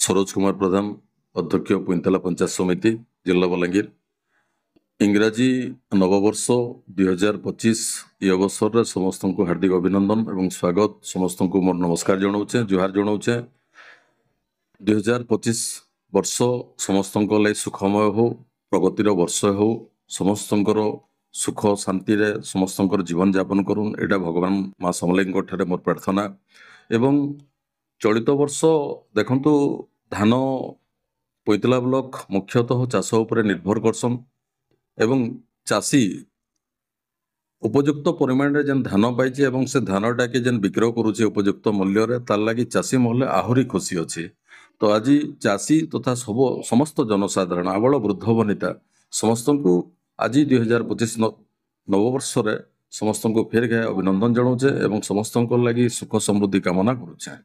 सरोज कुमार प्रधान अध्यक्ष पुइंतला पंचायत समिति जिला बलांगीर इंग्राजी नववर्ष 2025 ये अवसर रे समस्त को हार्दिक अभिनंदन एवं स्वागत समस्त को मोर नमस्कार जनाऊे जुहार जनाऊे 2025 वर्ष समस्त सुखमय हो प्रगतिर वर्ष हो समस्त सुख शांति रे समस्त जीवन यापन करूँ एटा भगवान माँ समलेई मोर प्रार्थना एवं चलित वर्ष देखंतु धान पैतला ब्लॉक मुख्यतः चाष उपर निर्भर करसन एवं चाषी उपयुक्त परिमाण जेन धान पाइछि एवं से धानटा के जेन विक्रय करुचे उपयुक्त मूल्य रे तार लागि चाषी महले आहुरी खुशी अछि। तो आज चाषी तथा सब समस्त जनसाधारण आबल वृद्ध वनिता समस्त को आज 2025 नववर्ष रे समस्त को फेर गए अभिनंदन जनाऊे एवं समस्त लगी सुख समृद्धि कामना करुचे।